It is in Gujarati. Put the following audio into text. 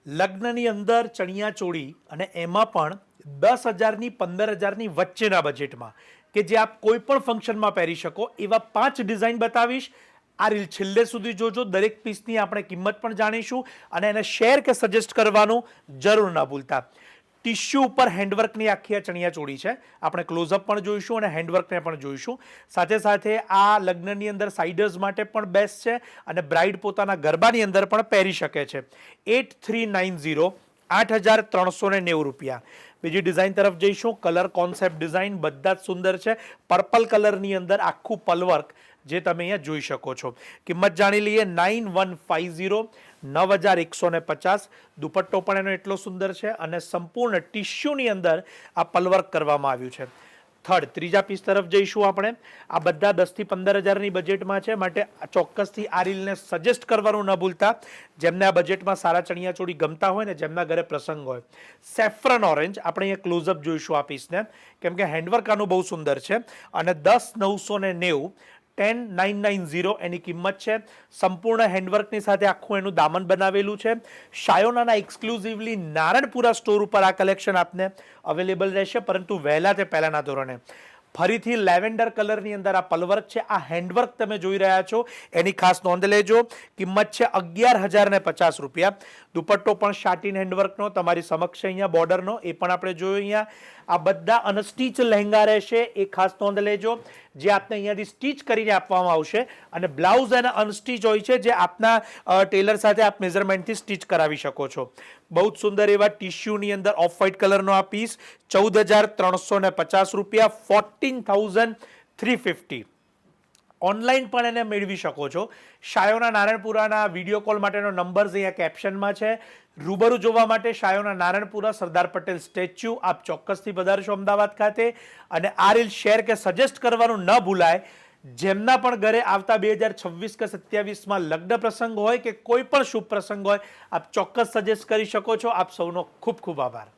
લગ્નની અંદર ચણિયા ચોળી અને એમાં પણ 10,000ની 15,000ની વચ્ચેના બજેટમાં કે જે આપ કોઈ પણ ફંક્શનમાં પહેરી શકો એવા 5 ડિઝાઇન બતાવીશ. આ રીલ છેલ્લે સુધી જોજો. દરેક પીસની આપણે કિંમત પણ જાણીશું અને એને શેર કે સજેસ્ટ કરવાનું જરૂર ના ભૂલતા. ટિશ્યુ ઉપર હેન્ડવર્કની આખી આ ચણિયા ચોળી છે. આપણે ક્લોઝઅપ પણ જોઈશું અને હેન્ડવર્કને પણ જોઈશું. સાથે સાથે આ લગ્નની અંદર સાઇડર્સ માટે પણ બેસ્ટ છે અને બ્રાઇડ પોતાના ગરબાની અંદર પણ પહેરી શકે છે. 8390 8,390 બીજી ડિઝાઇન તરફ જઈશું. કલર કોન્સેપ્ટ ડિઝાઇન બધા જ સુંદર છે. પર્પલ કલરની અંદર આખું પલવર્ક જે તમે અહીંયા જોઈ શકો છો. કિંમત જાણી લઈએ. 9150 9,150. દુપટ્ટો પણ એનો એટલો સુંદર છે અને સંપૂર્ણ ટિશ્યુની અંદર આ પલવર્ક કરવામાં આવ્યું છે. ત્રીજા પીસ તરફ જઈશું આપણે. આ બધા 10,000 થી 15,000ની બજેટમાં છે, માટે ચોક્કસથી આ રીલને સજેસ્ટ કરવાનું ન ભૂલતા. જેમને આ બજેટમાં સારા ચણિયા ચોળી ગમતા હોય ને, જેમના ઘરે પ્રસંગ હોય. સેફ્રન ઓરેન્જ આપણે અહીંયા ક્લોઝઅપ જોઈશું આ પીસને, કેમ કે હેન્ડવર્ક આનું બહુ સુંદર છે અને 10,990 10,990 એની કિંમત છે. સંપૂર્ણ હેન્ડવર્કની સાથે આખું એનું દામન બનાવેલું છે. શાયોનાના એક્સક્લુઝિવલી નારણપુરા સ્ટોર ઉપર આ કલેક્શન આપને અવેલેબલ રહેશે, પરંતુ વહેલા તે પહેલાના ધોરણે. ફરીથી લેવેન્ડર કલરની અંદર આ પલવર્ક છે. આ હેન્ડવર્ક તમે જોઈ રહ્યા છો એની ખાસ નોંધ લેજો. કિંમત છે 11,050 દુપટ્ટો પણ શાટીન હેન્ડવર્કનો તમારી સમક્ષ અહીંયા બોર્ડરનો, એ પણ આપણે જોયું અહીંયા. આ બધા અનસ્ટીચ લહેંગા રહેશે, એ ખાસ નોંધ લેજો, જે આપને અહીંયાથી સ્ટીચ કરીને આપવામાં આવશે અને બ્લાઉઝ એના અનસ્ટીચ હોય છે, જે આપના ટેલર સાથે આપ મેઝરમેન્ટથી સ્ટીચ કરાવી શકો છો. બહુ જ સુંદર એવા ટિશ્યુની અંદર ઓફ વ્હાઇટ કલરનો આ પીસ 14,350 14,350. ઓનલાઈન પણ એને મેળવી શકો છો. શાયોના નારણપુરાના વિડીયો કોલ માટેનો નંબર અહીંયા કેપ્શનમાં છે. રૂબરૂ જોવા માટે શાયોના નારણપુરા સરદાર પટેલ સ્ટેચ્યુ આપ ચોક્કસથી પધારશો અમદાવાદ ખાતે. અને આ રીલ શેર કે સજેસ્ટ કરવાનું ન ભૂલાય. જેમના પણ ઘરે આવતા 2026 કે 27માં લગ્ન પ્રસંગ હોય કે કોઈ પણ શુભ પ્રસંગ હોય, આપ ચોક્કસ સજેસ્ટ કરી શકો છો. આપ સૌનો ખૂબ ખૂબ આભાર.